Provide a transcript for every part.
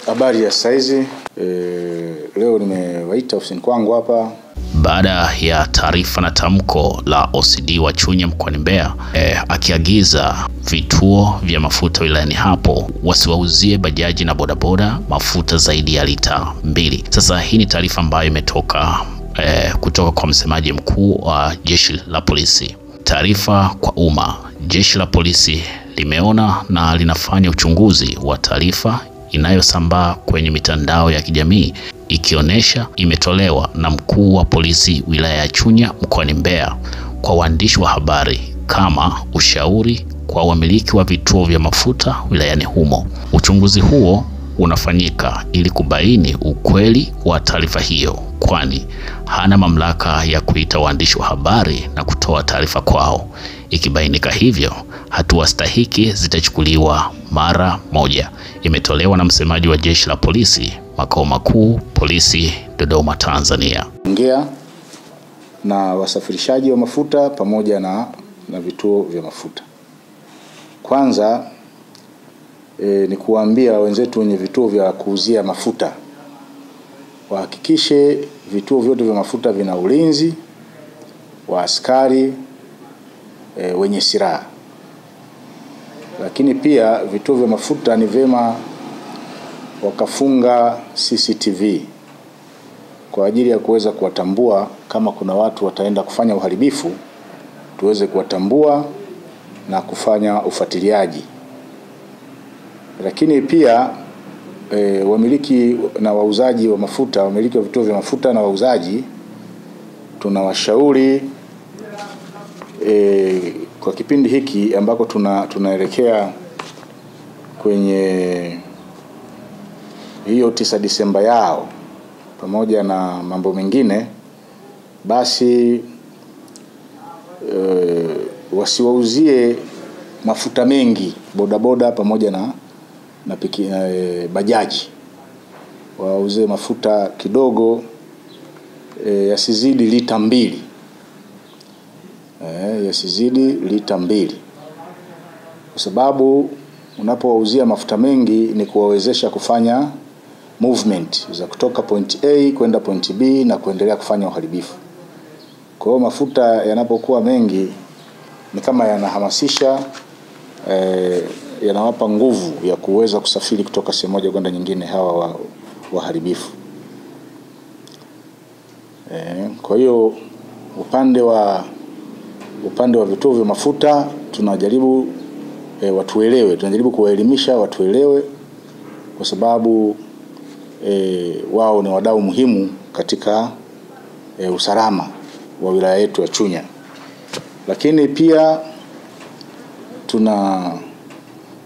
Habari ya saizi, leo nimewaita ofisini kwangu hapa baada ya taarifa na tamko la OCD wa Chunya mkoani Mbeya akiagiza vituo vya mafuta wilayani hapo wasiwauzie bajaji na bodaboda mafuta zaidi ya lita 2. Sasa hii ni taarifa ambayo imetoka kutoka kwa msemaji mkuu wa Jeshi la Polisi. Taarifa kwa umma. Jeshi la Polisi limeona na linafanya uchunguzi wa taarifa inayosambaa kwenye mitandao ya kijamii ikionyesha imetolewa na mkuu wa polisi wilaya ya Chunya mkoani Mbeya kwa waandishi wa habari kama ushauri kwa wamiliki wa vituo vya mafuta wilayani humo. Uchunguzi huo unafanyika ili kubaini ukweli wa taarifa hiyo, kwani hana mamlaka ya kuita waandishi wa habari na kutoa taarifa kwao. Ikibainika hivyo, hatua stahiki zitachukuliwa mara moja. Imetolewa na msemaji wa Jeshi la Polisi makao makuu polisi Dodoma, Tanzania. Ongea na wasafirishaji wa mafuta pamoja na vituo vya mafuta. Kwanza ni kuambia wenzetu wenye vituo vya kuuzia mafuta wahakikishe vituo vyote vya mafuta vina ulinzi wa askari wenye silaha. Lakini pia vituo vya mafuta ni vema wakafunga CCTV kwa ajili ya kuweza kuwatambua kama kuna watu wataenda kufanya uharibifu, tuweze kuwatambua na kufanya ufuatiliaji. Lakini pia wamiliki na wauzaji wa mafuta, wamiliki wa vituo vya mafuta na wauzaji, tunawashauri kwa kipindi hiki ambako tunaelekea kwenye hiyo 9 Disemba yao pamoja na mambo mengine, basi wasiwauzie mafuta mengi bodaboda pamoja na bajaji. Wauze mafuta kidogo, yasizidi lita 2. Yasizidi lita 2. Kwa sababu unapowauzia mafuta mengi ni kuwawezesha kufanya movement za kutoka point A kwenda point B na kuendelea kufanya uharibifu. Kwa hiyo mafuta yanapokuwa mengi ni kama yanahamasisha, yanawapa nguvu ya kuweza kusafiri kutoka sehemu moja kwenda nyingine hawa waharibifu. Kwa hiyo upande wa vituo vya mafuta tunajaribu watuelewe, tunajaribu kuwaelimisha watuelewe, kwa sababu wao ni wadau muhimu katika usalama wa wilaya yetu ya Chunya. Lakini pia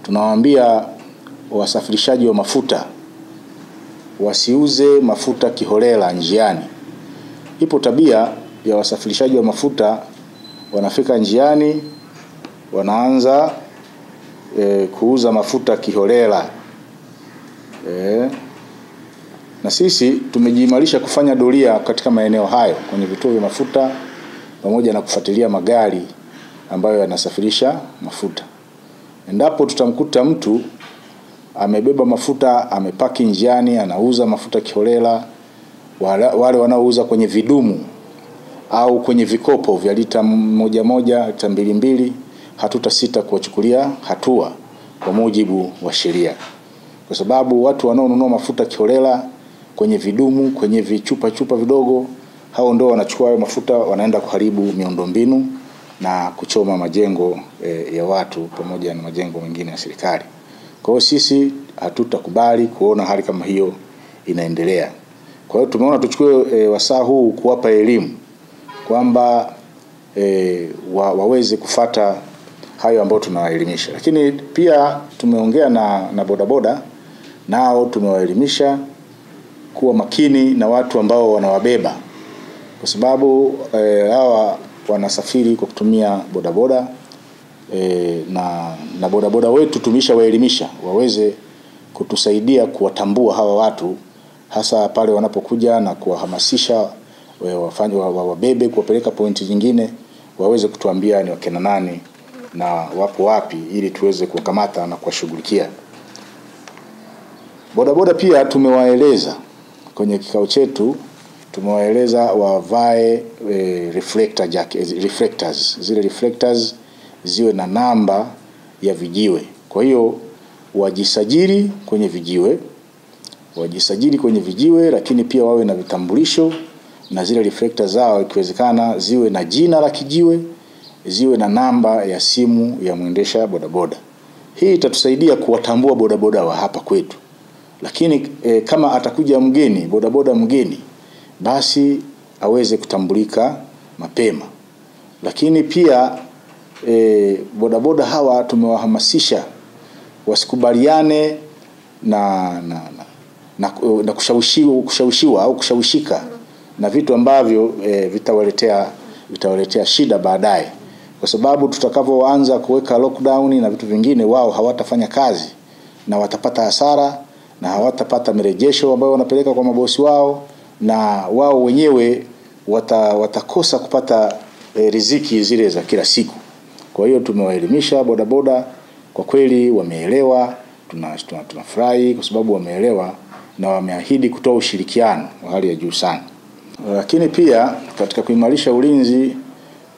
tunawaambia wasafirishaji wa mafuta wasiuze mafuta kiholela njiani. Ipo tabia ya wasafirishaji wa mafuta, wanafika njiani wanaanza kuuza mafuta kiholela. Na sisi tumejiimarisha kufanya doria katika maeneo hayo kwenye vituo vya mafuta pamoja na kufuatilia magari ambayo yanasafirisha mafuta. Endapo tutamkuta mtu amebeba mafuta, amepaki njiani, anauza mafuta kiholela, wale wanaouza kwenye vidumu au kwenye vikopo vya lita 1, lita 2, hatutasita kuwachukulia hatua kwa mujibu wa sheria. Kwa sababu watu wanaonunua mafuta kiholela kwenye vidumu, kwenye vichupa vidogo, hao ndio wanachukua hayo mafuta, wanaenda kuharibu miundombinu na kuchoma majengo ya watu pamoja na majengo mengine ya serikali. Kwa hiyo sisi hatutakubali kuona hali kama hiyo inaendelea. Kwa hiyo tumeona tuchukue wasaa huu kuwapa elimu kwamba waweze kufata hayo ambayo tunawaelimisha. Lakini pia tumeongea na bodaboda, nao tumewaelimisha kuwa makini na watu ambao wanawabeba, kwa sababu hawa wanasafiri kwa kutumia bodaboda, na bodaboda wetu tumeshawaelimisha waweze kutusaidia kuwatambua hawa watu, hasa pale wanapokuja na kuwahamasisha wabebe kuwapeleka pointi nyingine, waweze kutuambia ni wakina nani na wapo wapi, ili tuweze kuwakamata na kuwashughulikia. Bodaboda pia tumewaeleza kwenye kikao chetu, tumewaeleza wavae reflectors. Zile reflectors ziwe na namba ya vijiwe. Kwa hiyo wajisajili kwenye vijiwe, lakini pia wawe na vitambulisho, na zile reflectors zao ikiwezekana ziwe na jina la kijiwe, ziwe na namba ya simu ya mwendesha bodaboda. Hii itatusaidia kuwatambua bodaboda wa hapa kwetu. Lakini kama atakuja mgeni, bodaboda mgeni, basi aweze kutambulika mapema. Lakini pia bodaboda hawa tumewahamasisha wasikubaliane na kushawishiwa au kushawishika na vitu ambavyo vitawaletea shida baadaye. Kwa sababu tutakapoanza kuweka lockdown na vitu vingine, wao hawatafanya kazi na watapata hasara na hawatapata mirejesho ambayo wanapeleka kwa mabosi wao, na wao wenyewe watakosa kupata riziki zile za kila siku. Kwa hiyo tumewaelimisha bodaboda, kwa kweli wameelewa, tunafurahi kwa sababu wameelewa na wameahidi kutoa ushirikiano wa hali ya juu sana. Lakini pia katika kuimarisha ulinzi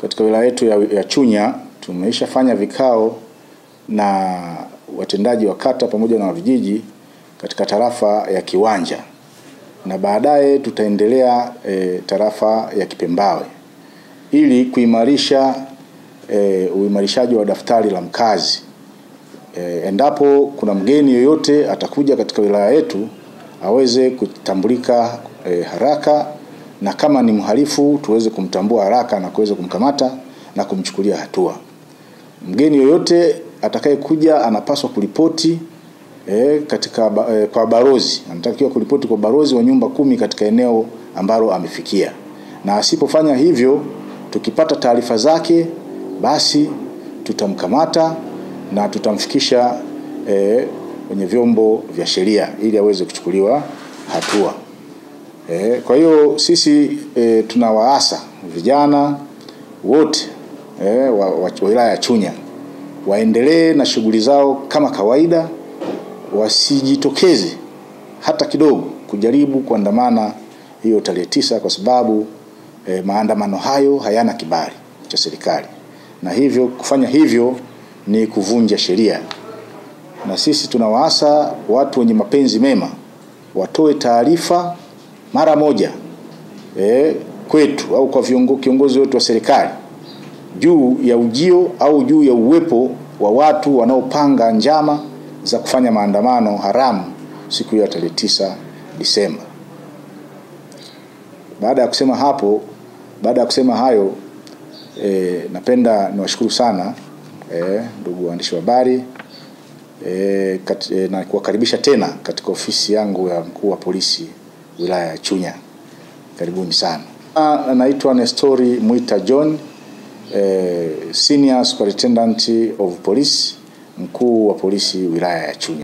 katika wilaya yetu ya Chunya, tumeshafanya vikao na watendaji wa kata pamoja na vijiji katika tarafa ya Kiwanja, na baadaye tutaendelea tarafa ya Kipembawe ili kuimarisha uimarishaji wa daftari la mkazi. Endapo kuna mgeni yoyote atakuja katika wilaya yetu, aweze kutambulika haraka, na kama ni mhalifu tuweze kumtambua haraka na kuweza kumkamata na kumchukulia hatua. Mgeni yoyote atakayekuja anapaswa kuripoti kwa barozi. Anatakiwa kuripoti kwa barozi wa nyumba 10 katika eneo ambalo amefikia. Na asipofanya hivyo, tukipata taarifa zake, basi tutamkamata na tutamfikisha kwenye vyombo vya sheria ili aweze kuchukuliwa hatua. Kwa hiyo sisi tunawaasa vijana wote wa wilaya ya Chunya waendelee na shughuli zao kama kawaida, wasijitokeze hata kidogo kujaribu kuandamana hiyo tarehe 9, kwa sababu maandamano hayo hayana kibali cha serikali, na hivyo kufanya hivyo ni kuvunja sheria. Na sisi tunawaasa watu wenye mapenzi mema watoe taarifa mara moja kwetu au kwa kiongozi wetu wa serikali juu ya ujio au juu ya uwepo wa watu wanaopanga njama za kufanya maandamano haramu siku ya tarehe 9 Disemba. Baada ya kusema hayo, napenda niwashukuru sana ndugu waandishi wa habari, na kuwakaribisha tena katika ofisi yangu ya mkuu wa polisi wilaya ya Chunya. Karibuni sana. Naitwa Nestori Mwita John, Senior Superintendent of Police, mkuu wa polisi wilaya ya Chunya.